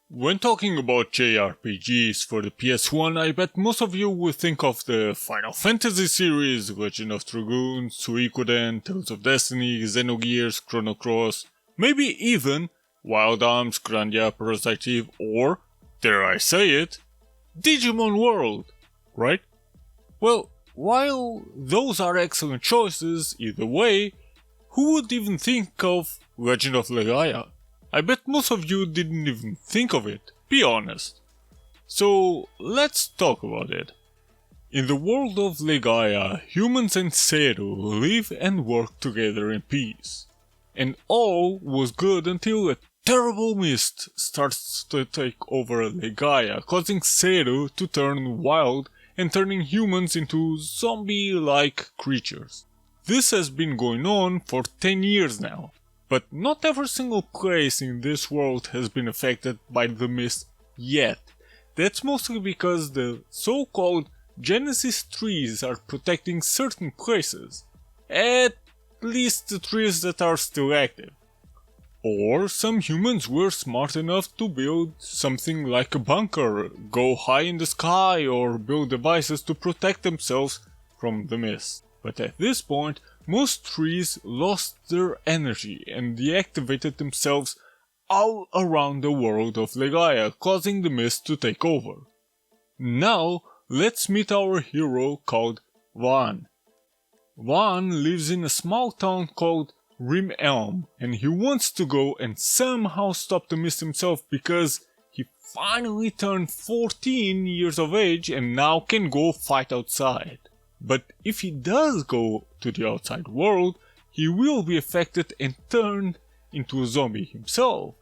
When talking about JRPGs for the PS1, I bet most of you will think of the Final Fantasy series, Legend of Dragoon, Suikoden, Tales of Destiny, Xenogears, Chrono Cross, maybe even Wild Arms, Grandia, Parasite Eve, or, dare I say it, Digimon World, right? Well, while those are excellent choices either way, who would even think of Legend of Legaia? I bet most of you didn't even think of it, be honest. So let's talk about it. In the world of Legaia, humans and Seru live and work together in peace. And all was good until a terrible mist starts to take over Legaia, causing Seru to turn wild and turning humans into zombie-like creatures. This has been going on for 10 years now. But not every single place in this world has been affected by the mist yet. That's mostly because the so-called Genesis trees are protecting certain places. At least the trees that are still active. Or some humans were smart enough to build something like a bunker, go high in the sky, or build devices to protect themselves from the mist. But at this point, most trees lost their energy and deactivated themselves all around the world of Legaia, causing the mist to take over. Now, let's meet our hero called Van. Van lives in a small town called Rim Elm, and he wants to go and somehow stop the mist himself because he finally turned 14 years of age and now can go fight outside. But if he does go to the outside world, he will be affected and turned into a zombie himself.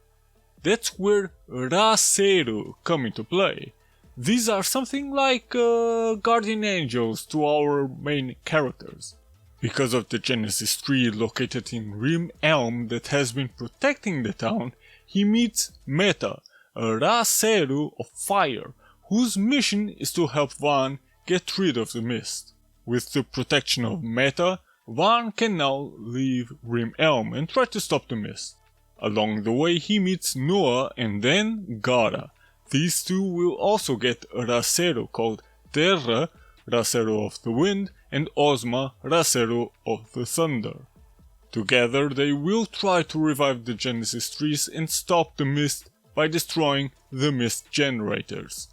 That's where Raseru come into play. These are something like guardian angels to our main characters. Because of the Genesis tree located in Rim Elm that has been protecting the town, he meets Meta, a Raseru of fire, whose mission is to help Van get rid of the mist. With the protection of Meta, Van can now leave Rim Elm and try to stop the mist. Along the way he meets Noah and then Gara. These two will also get a Raseru called Terra, Raseru of the Wind, and Ozma, Raseru of the Thunder. Together they will try to revive the Genesis trees and stop the mist by destroying the mist generators.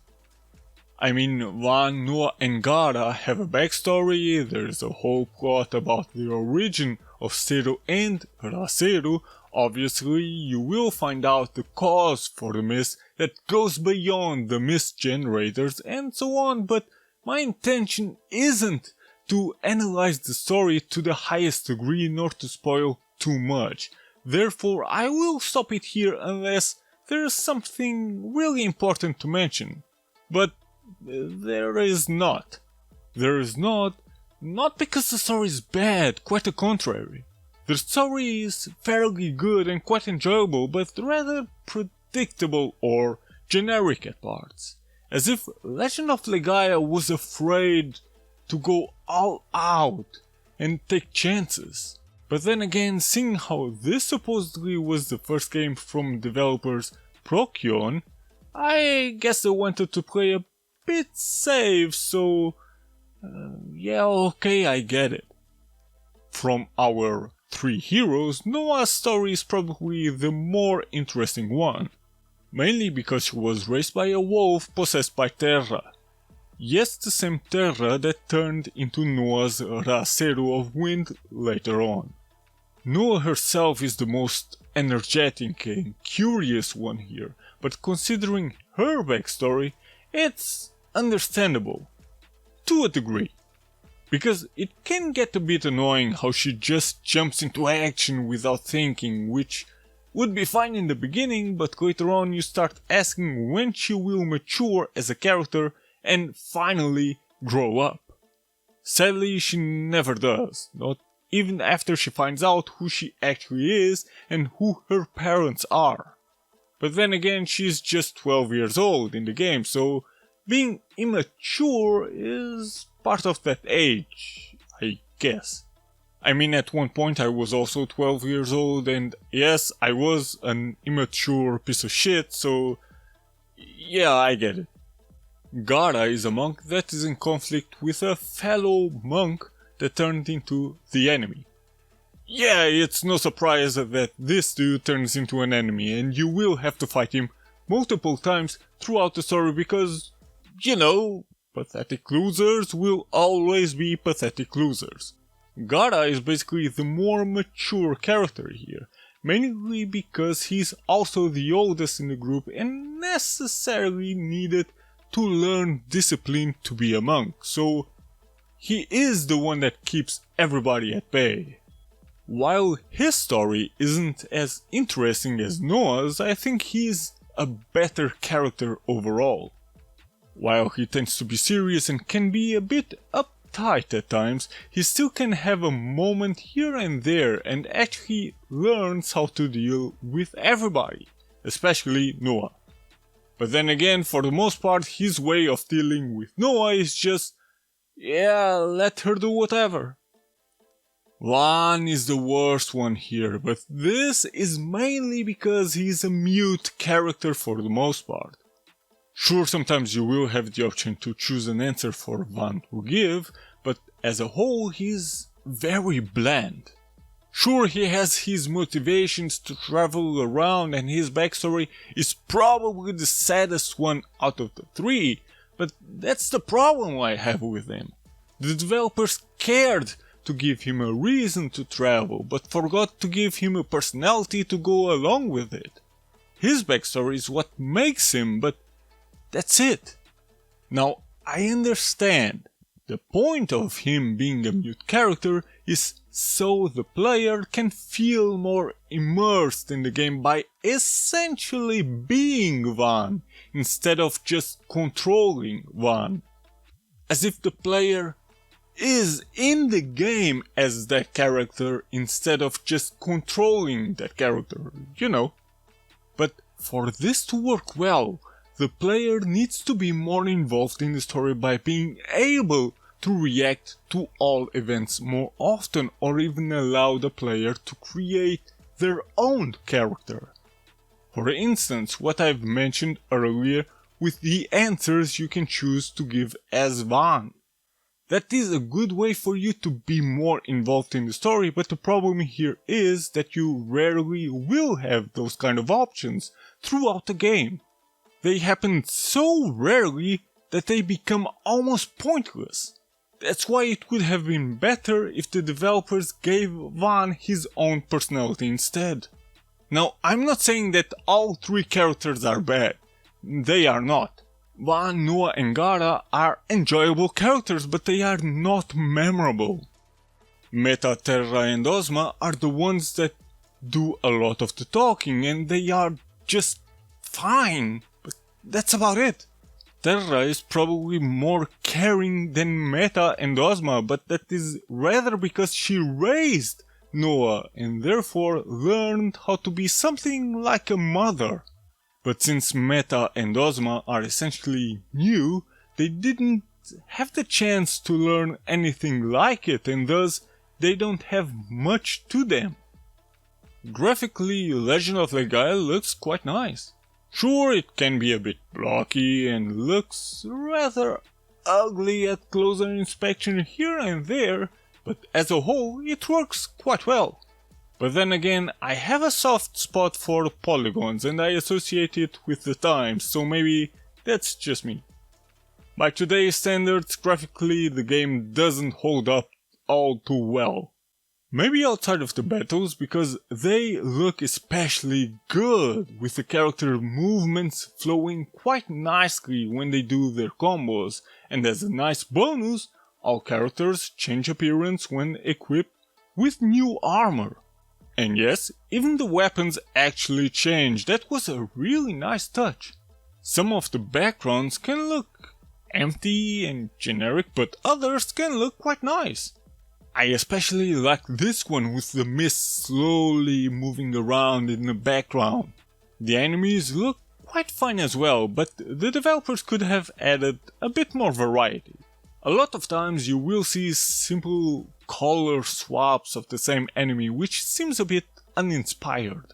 I mean, Van, Noah and Gara have a backstory, there's a whole plot about the origin of Seru and Raseru. Obviously, you will find out the cause for the mist that goes beyond the mist generators and so on, but my intention isn't to analyze the story to the highest degree nor to spoil too much. Therefore, I will stop it here unless there is something really important to mention. But there is not. There is not because the story is bad, quite the contrary. The story is fairly good and quite enjoyable, but rather predictable or generic at parts. As if Legend of Legaia was afraid to go all out and take chances. But then again, seeing how this supposedly was the first game from developers Procyon, I guess they wanted to play a bit safe, so yeah, okay, I get it. From our three heroes, Noah's story is probably the more interesting one, mainly because she was raised by a wolf possessed by Terra. Yes, the same Terra that turned into Noah's Raseru of Wind later on. Noah herself is the most energetic and curious one here, but considering her backstory, it's understandable. To a degree. Because it can get a bit annoying how she just jumps into action without thinking, which would be fine in the beginning, but later on you start asking when she will mature as a character and finally grow up. Sadly, she never does, not even after she finds out who she actually is and who her parents are. But then again, she's just 12 years old in the game, so being immature is part of that age, I guess. I mean, at one point I was also 12 years old, and yes, I was an immature piece of shit, so Yeah, I get it. Gara is a monk that is in conflict with a fellow monk that turned into the enemy. Yeah, it's no surprise that this dude turns into an enemy and you will have to fight him multiple times throughout the story because, you know, pathetic losers will always be pathetic losers. Gara is basically the more mature character here, mainly because he's also the oldest in the group and necessarily needed to learn discipline to be a monk, so he is the one that keeps everybody at bay. While his story isn't as interesting as Noah's, I think he's a better character overall. While he tends to be serious and can be a bit uptight at times, he still can have a moment here and there and actually learns how to deal with everybody, especially Noah. But then again, for the most part, his way of dealing with Noah is just, yeah, let her do whatever. Van is the worst one here, but this is mainly because he's a mute character for the most part. Sure, sometimes you will have the option to choose an answer for Van to give, but as a whole he's very bland. Sure, he has his motivations to travel around and his backstory is probably the saddest one out of the three, but that's the problem I have with him. The developers cared to give him a reason to travel, but forgot to give him a personality to go along with it. His backstory is what makes him, but that's it. Now, I understand. The point of him being a mute character is so the player can feel more immersed in the game by essentially being Van, instead of just controlling Van. As if the player is in the game as that character instead of just controlling that character, you know. But for this to work well, the player needs to be more involved in the story by being able to react to all events more often or even allow the player to create their own character. For instance, what I've mentioned earlier with the answers you can choose to give as Van. That is a good way for you to be more involved in the story, but the problem here is that you rarely will have those kind of options throughout the game. They happen so rarely that they become almost pointless. That's why it would have been better if the developers gave Van his own personality instead. Now, I'm not saying that all three characters are bad. They are not. Van, Noah and Gara are enjoyable characters, but they are not memorable. Meta, Terra and Ozma are the ones that do a lot of the talking and they are just fine, but that's about it. Terra is probably more caring than Meta and Ozma, but that is rather because she raised Noah and therefore learned how to be something like a mother. But since Meta and Ozma are essentially new, they didn't have the chance to learn anything like it and thus they don't have much to them. Graphically, Legend of Legaia looks quite nice. Sure, it can be a bit blocky and looks rather ugly at closer inspection here and there, but as a whole it works quite well. But then again, I have a soft spot for polygons and I associate it with the times, so maybe that's just me. By today's standards, graphically the game doesn't hold up all too well. Maybe outside of the battles, because they look especially good, with the character movements flowing quite nicely when they do their combos, and as a nice bonus, all characters change appearance when equipped with new armor. And yes, even the weapons actually change. That was a really nice touch. Some of the backgrounds can look empty and generic, but others can look quite nice. I especially like this one with the mist slowly moving around in the background. The enemies look quite fine as well, but the developers could have added a bit more variety. A lot of times you will see simple color swaps of the same enemy, which seems a bit uninspired.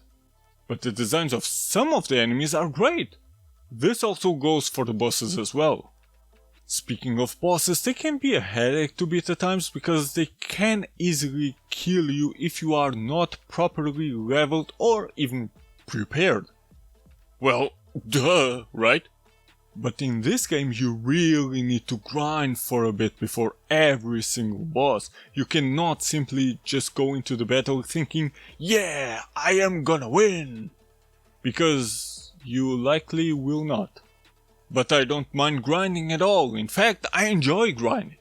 But the designs of some of the enemies are great. This also goes for the bosses as well. Speaking of bosses, they can be a headache to beat at times because they can easily kill you if you are not properly leveled or even prepared. Well, duh, right? But in this game you really need to grind for a bit before every single boss. You cannot simply just go into the battle thinking, yeah, I am gonna win! Because you likely will not. But I don't mind grinding at all, in fact I enjoy grinding.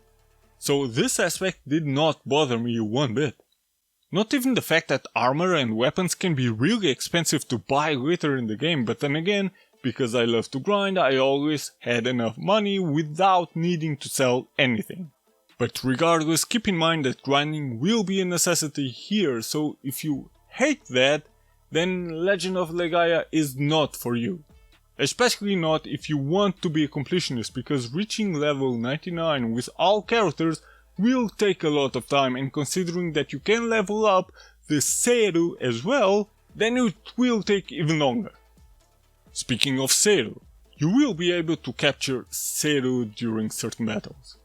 So this aspect did not bother me one bit. Not even the fact that armor and weapons can be really expensive to buy later in the game, but then again, because I love to grind, I always had enough money without needing to sell anything. But regardless, keep in mind that grinding will be a necessity here, so if you hate that, then Legend of Legaia is not for you. Especially not if you want to be a completionist, because reaching level 99 with all characters will take a lot of time, and considering that you can level up the Seru as well, then it will take even longer. Speaking of Seru, you will be able to capture Seru during certain battles.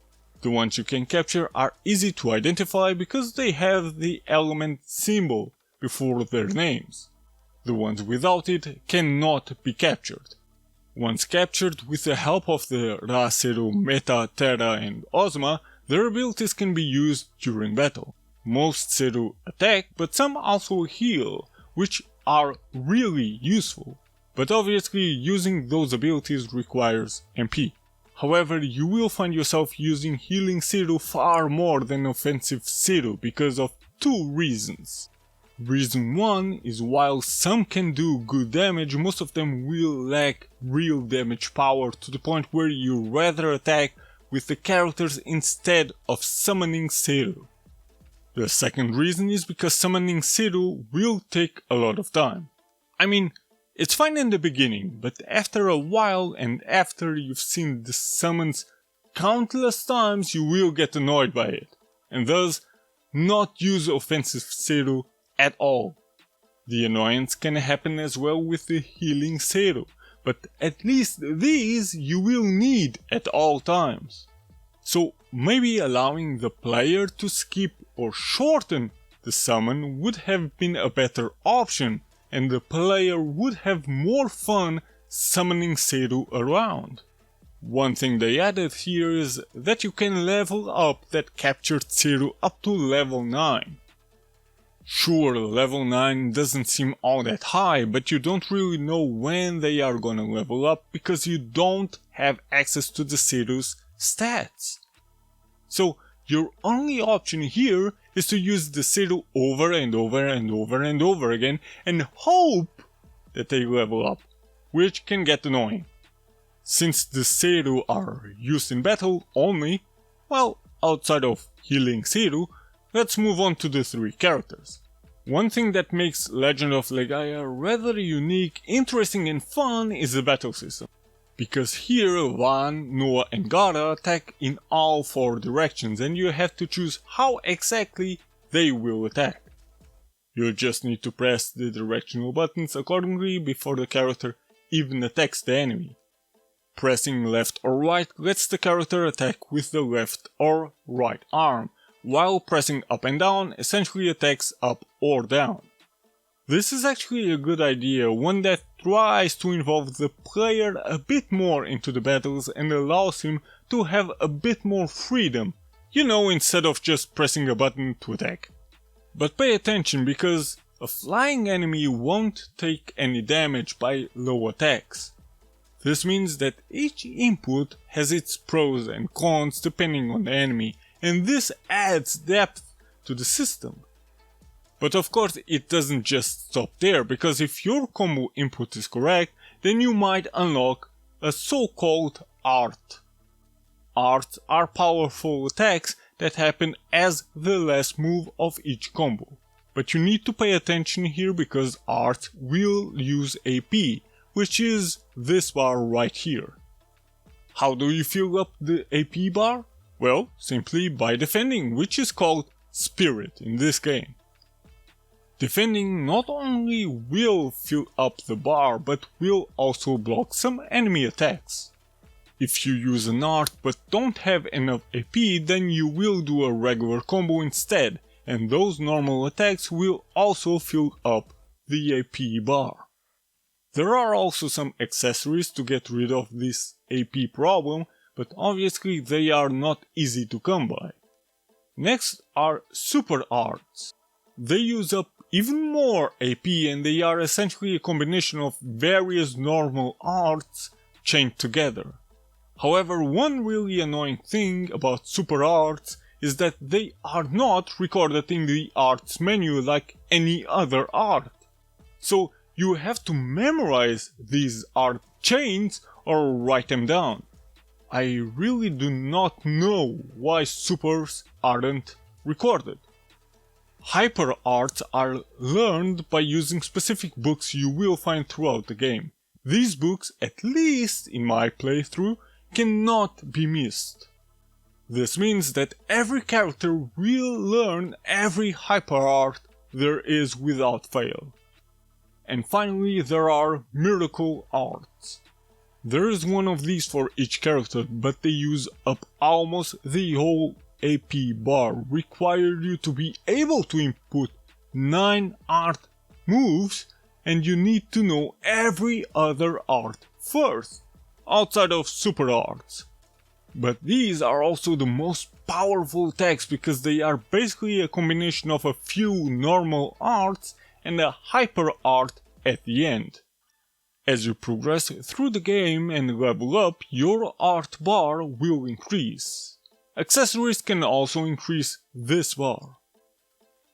The ones you can capture are easy to identify because they have the element symbol before their names. The ones without it cannot be captured. Once captured, with the help of the Ra Seru, Meta, Terra and Ozma, their abilities can be used during battle. Most Seru attack, but some also heal, which are really useful. But obviously using those abilities requires MP. However, you will find yourself using healing Seru far more than offensive Seru because of two reasons. Reason 1 is while some can do good damage, most of them will lack real damage power to the point where you rather attack with the characters instead of summoning Seru. The second reason is because summoning Seru will take a lot of time. I mean, it's fine in the beginning, but after a while and after you've seen the summons countless times, you will get annoyed by it, and thus not use offensive Seru at all. The annoyance can happen as well with the healing Seru, but at least these you will need at all times. So maybe allowing the player to skip or shorten the summon would have been a better option, and the player would have more fun summoning Seru around. One thing they added here is that you can level up that captured Seru up to level 9. Sure, level 9 doesn't seem all that high, but you don't really know when they are gonna level up because you don't have access to the Seru's stats. So your only option here is to use the Seru over and over and over and over again and hope that they level up, which can get annoying. Since the Seru are used in battle only, well, outside of healing Seru, let's move on to the three characters. One thing that makes Legend of Legaia rather unique, interesting and fun is the battle system. Because here Van, Noah and Gara attack in all four directions and you have to choose how exactly they will attack. You just need to press the directional buttons accordingly before the character even attacks the enemy. Pressing left or right lets the character attack with the left or right arm, while pressing up and down essentially attacks up or down. This is actually a good idea, one that tries to involve the player a bit more into the battles and allows him to have a bit more freedom, you know, instead of just pressing a button to attack. But pay attention because a flying enemy won't take any damage by low attacks. This means that each input has its pros and cons depending on the enemy, and this adds depth to the system. But of course it doesn't just stop there, because if your combo input is correct, then you might unlock a so-called art. Arts are powerful attacks that happen as the last move of each combo. But you need to pay attention here because art will use AP, which is this bar right here. How do you fill up the AP bar? Well, simply by defending, which is called Spirit in this game. Defending not only will fill up the bar, but will also block some enemy attacks. If you use an art but don't have enough AP, then you will do a regular combo instead, and those normal attacks will also fill up the AP bar. There are also some accessories to get rid of this AP problem, but obviously they are not easy to come by. Next are super arts. They use up even more AP and they are essentially a combination of various normal arts chained together. However, one really annoying thing about super arts is that they are not recorded in the arts menu like any other art. So you have to memorize these art chains or write them down. I really do not know why supers aren't recorded. Hyper arts are learned by using specific books you will find throughout the game. These books, at least in my playthrough, cannot be missed. This means that every character will learn every hyper art there is without fail. And finally there are miracle arts. There is one of these for each character, but they use up almost the whole AP bar, require you to be able to input 9 art moves, and you need to know every other art first, outside of super arts. But these are also the most powerful attacks because they are basically a combination of a few normal arts and a hyper art at the end. As you progress through the game and level up, your art bar will increase. Accessories can also increase this bar.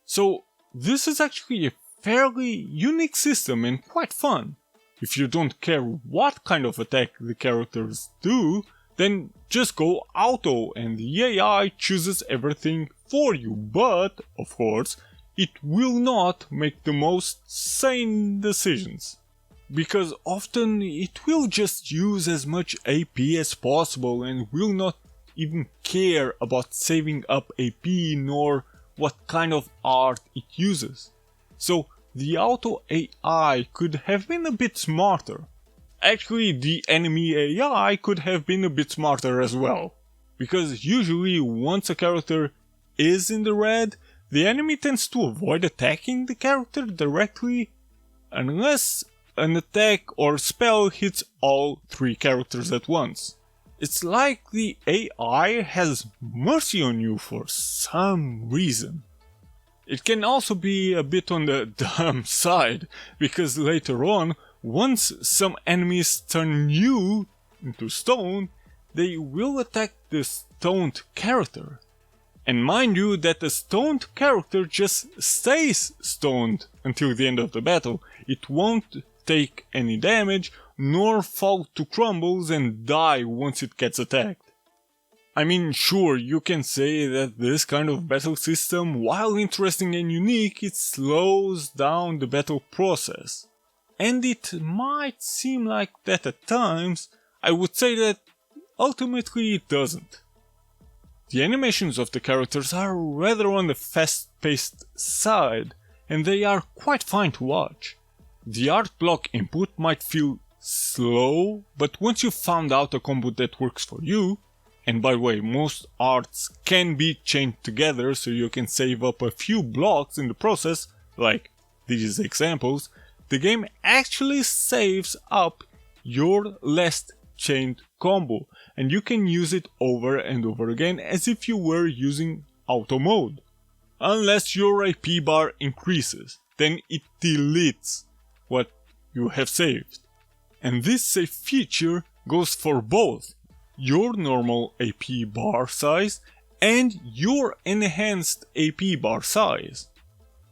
So this is actually a fairly unique system and quite fun. If you don't care what kind of attack the characters do, then just go auto and the AI chooses everything for you, but, of course, it will not make the most sane decisions. Because often it will just use as much AP as possible and will not even care about saving up AP nor what kind of art it uses. So the auto AI could have been a bit smarter. Actually, the enemy AI could have been a bit smarter as well. Because usually once a character is in the red, the enemy tends to avoid attacking the character directly unless an attack or spell hits all 3 characters at once. It's like the AI has mercy on you for some reason. It can also be a bit on the dumb side, because later on, once some enemies turn you into stone, they will attack the stoned character. And mind you that the stoned character just stays stoned until the end of the battle. It won't take any damage, nor fall to crumbles and die once it gets attacked. I mean, sure, you can say that this kind of battle system, while interesting and unique, it slows down the battle process. And it might seem like that at times. I would say that ultimately it doesn't. The animations of the characters are rather on the fast-paced side, and they are quite fine to watch. The art block input might feel slow, but once you've found out a combo that works for you, and by the way, most arts can be chained together so you can save up a few blocks in the process, like these examples, the game actually saves up your last chained combo, and you can use it over and over again as if you were using auto mode. Unless your AP bar increases, then it deletes what you have saved. And this save feature goes for both your normal AP bar size and your enhanced AP bar size.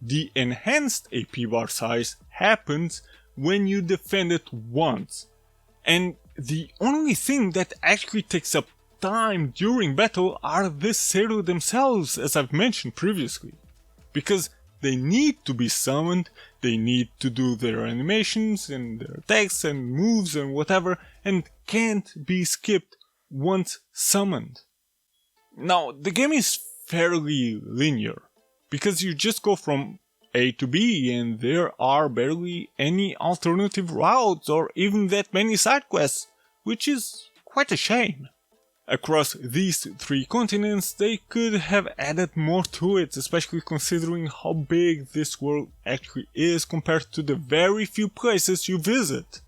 The enhanced AP bar size happens when you defend it once, and the only thing that actually takes up time during battle are the Zero themselves, as I've mentioned previously, because they need to be summoned, they need to do their animations and their attacks and moves and whatever, and can't be skipped once summoned. Now, the game is fairly linear, because you just go from A to B, and there are barely any alternative routes or even that many side quests, which is quite a shame. Across these 3 continents, they could have added more to it, especially considering how big this world actually is compared to the very few places you visit.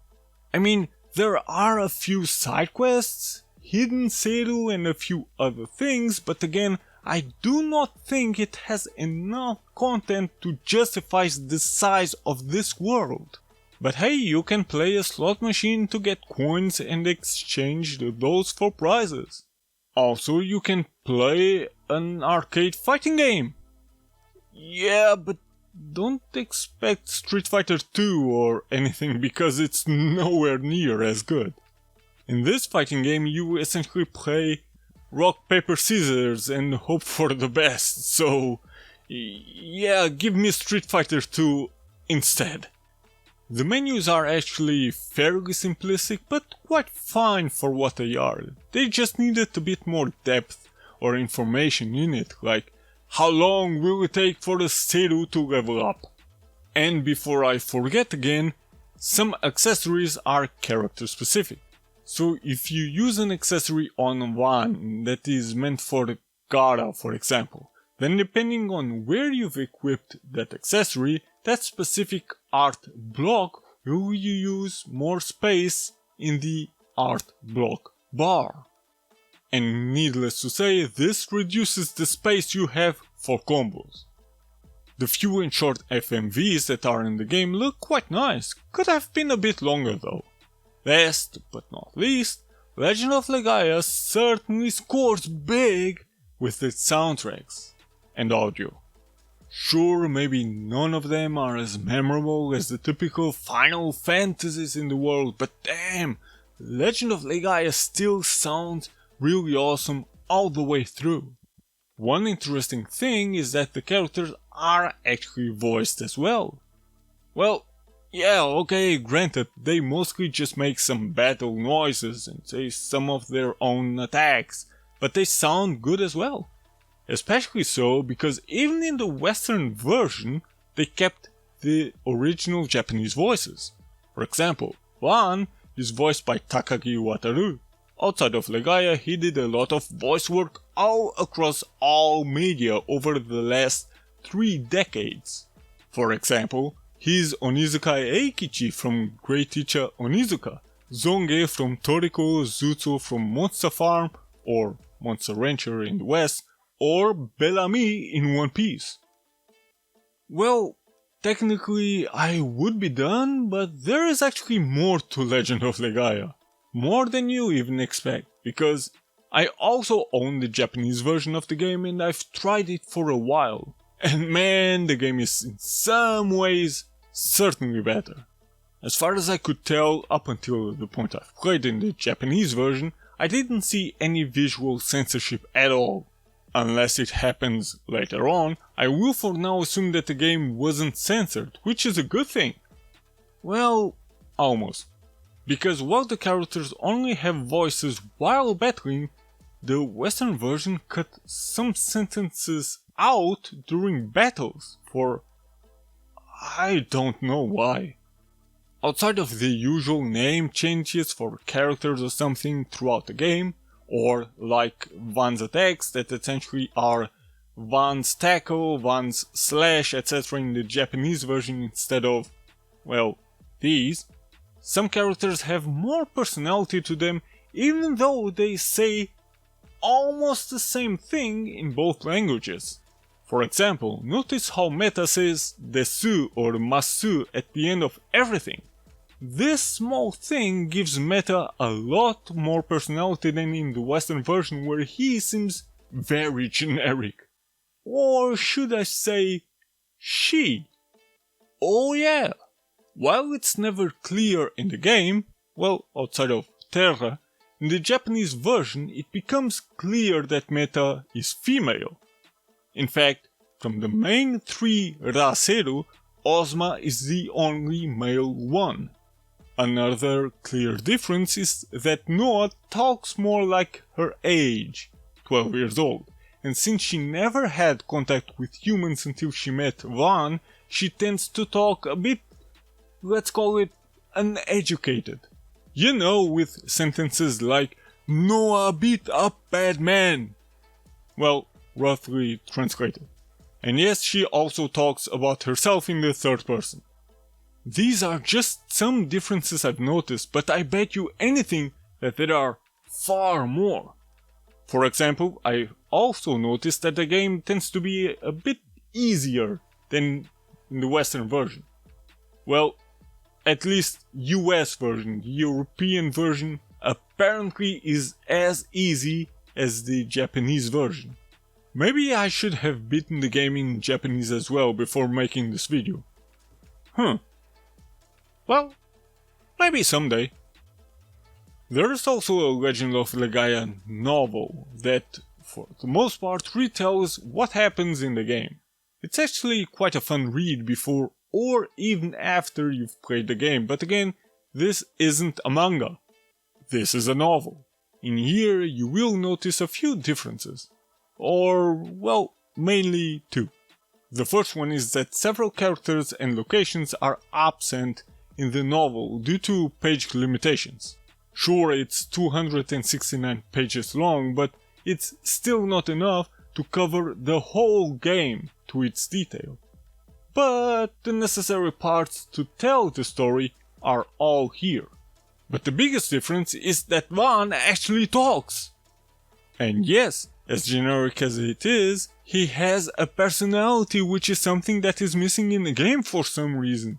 I mean, there are a few side quests, hidden Seru and a few other things, but again, I do not think it has enough content to justify the size of this world. But hey, you can play a slot machine to get coins and exchange those for prizes. Also, you can play an arcade fighting game. Yeah, but don't expect Street Fighter 2 or anything because it's nowhere near as good. In this fighting game, you essentially play rock, paper, scissors and hope for the best, so yeah, give me Street Fighter 2 instead. The menus are actually fairly simplistic, but quite fine for what they are. They just needed a bit more depth or information in it, like how long will it take for the Seru to level up? And before I forget again, some accessories are character specific. So if you use an accessory on one that is meant for the Gara, for example, then depending on where you've equipped that accessory, that specific art block will use more space in the art block bar. And needless to say, this reduces the space you have for combos. The few and short FMVs that are in the game look quite nice, could have been a bit longer though. Last but not least, Legend of Legaia certainly scores big with its soundtracks and audio. Sure, maybe none of them are as memorable as the typical Final Fantasies in the world, but damn, Legend of Legaia still sounds really awesome all the way through. One interesting thing is that the characters are actually voiced as well. Well, yeah, okay, granted, they mostly just make some battle noises and say some of their own attacks, but they sound good as well. Especially so because even in the Western version, they kept the original Japanese voices. For example, Van is voiced by Takagi Wataru. Outside of Legaia, he did a lot of voice work all across all media over the last 3 decades. For example, he's Onizuka Eikichi from Great Teacher Onizuka, Zonge from Toriko, Zutsu from Monster Farm or Monster Rancher in the West, or Bellamy in One Piece. Well, technically I would be done, but there is actually more to Legend of Legaia. More than you even expect, because I also own the Japanese version of the game and I've tried it for a while. And man, the game is in some ways certainly better. As far as I could tell, up until the point I've played in the Japanese version, I didn't see any visual censorship at all. Unless it happens later on, I will for now assume that the game wasn't censored, which is a good thing. Well, almost. Because while the characters only have voices while battling, the Western version cut some sentences out during battles for I don't know why. Outside of the usual name changes for characters or something throughout the game, or like Van's attacks that essentially are Van's tackle, Van's slash, etc. in the Japanese version instead of, well, these, some characters have more personality to them even though they say almost the same thing in both languages. For example, notice how Meta says desu or masu at the end of everything. This small thing gives Meta a lot more personality than in the Western version where he seems very generic. Or should I say, she? Oh yeah! While it's never clear in the game, well, outside of Terra, in the Japanese version it becomes clear that Meta is female. In fact, from the main 3 Raseru, Ozma is the only male one. Another clear difference is that Noah talks more like her age, 12 years old, and since she never had contact with humans until she met Van, she tends to talk a bit, let's call it, uneducated. You know, with sentences like, Noah beat up bad man. Well, roughly translated. And yes, she also talks about herself in the third person. These are just some differences I've noticed, but I bet you anything that there are far more. For example, I also noticed that the game tends to be a bit easier than in the Western version. Well, at least US version. The European version apparently is as easy as the Japanese version. Maybe I should have beaten the game in Japanese as well before making this video. Well, maybe someday. There is also a Legend of Legaia novel that, for the most part, retells what happens in the game. It's actually quite a fun read before or even after you've played the game, but again, this isn't a manga. This is a novel. In here you will notice a few differences. Or, well, mainly two. The first one is that several characters and locations are absent in the novel due to page limitations. Sure, it's 269 pages long, but it's still not enough to cover the whole game to its detail. But the necessary parts to tell the story are all here. But the biggest difference is that Van actually talks. And yes, as generic as it is, he has a personality, which is something that is missing in the game for some reason.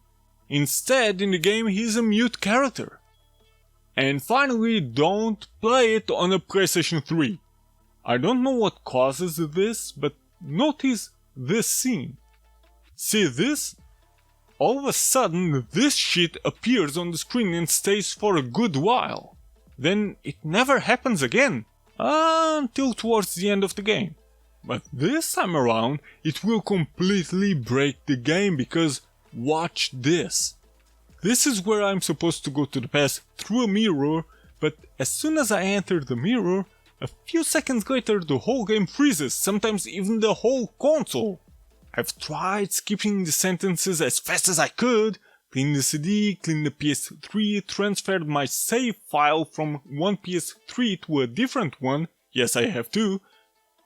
Instead, in the game he's a mute character. And finally, don't play it on a PlayStation 3. I don't know what causes this, but notice this scene. See this? All of a sudden, this shit appears on the screen and stays for a good while. Then it never happens again, until towards the end of the game. But this time around, it will completely break the game because watch this. This is where I'm supposed to go to the past through a mirror, but as soon as I enter the mirror, a few seconds later the whole game freezes, sometimes even the whole console. I've tried skipping the sentences as fast as I could, cleaned the CD, cleaned the PS3, transferred my save file from one PS3 to a different one, yes I have to,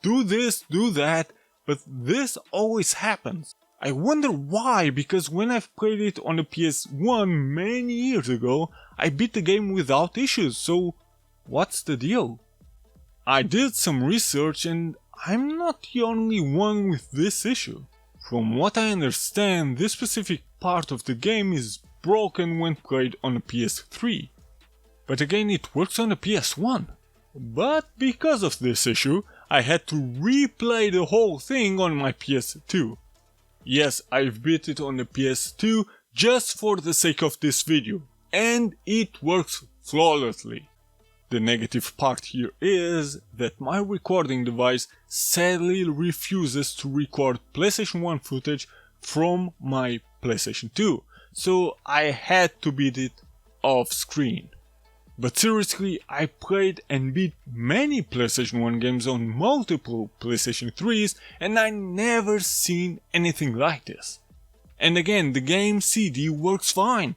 do this, do that, but this always happens. I wonder why, because when I've played it on the PS1 many years ago, I beat the game without issues, so what's the deal? I did some research and I'm not the only one with this issue. From what I understand, this specific part of the game is broken when played on a PS3. But again, it works on a PS1. But because of this issue, I had to replay the whole thing on my PS2. Yes, I've beat it on the PS2 just for the sake of this video, and it works flawlessly. The negative part here is that my recording device sadly refuses to record PlayStation 1 footage from my PlayStation 2, so I had to beat it off screen. But seriously, I played and beat many PlayStation 1 games on multiple PlayStation 3s and I never seen anything like this. And again, the game CD works fine.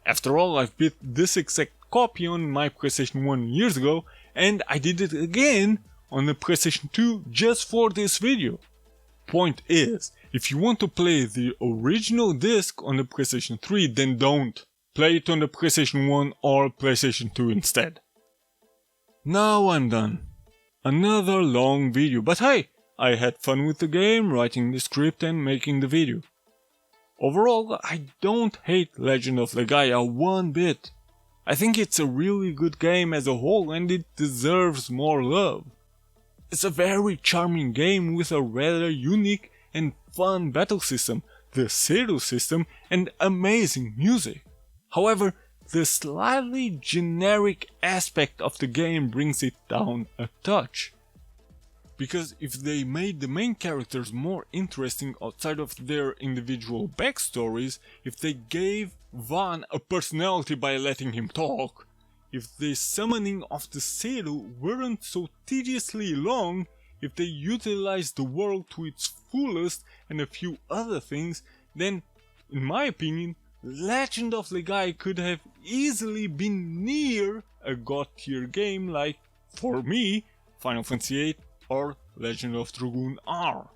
After all, I've beat this exact copy on my PlayStation 1 years ago and I did it again on the PlayStation 2 just for this video. Point is, if you want to play the original disc on the PlayStation 3, then don't. Play it on the PlayStation 1 or PlayStation 2 instead. Now I'm done. Another long video, but hey, I had fun with the game, writing the script and making the video. Overall, I don't hate Legend of Legaia one bit. I think it's a really good game as a whole and it deserves more love. It's a very charming game with a rather unique and fun battle system, the Zero system, and amazing music. However, the slightly generic aspect of the game brings it down a touch. Because if they made the main characters more interesting outside of their individual backstories, if they gave Van a personality by letting him talk, if the summoning of the Zero weren't so tediously long, if they utilized the world to its fullest and a few other things, then, in my opinion, Legend of Legaia could have easily been near a god tier game like, for me, Final Fantasy VIII or Legend of Dragoon R.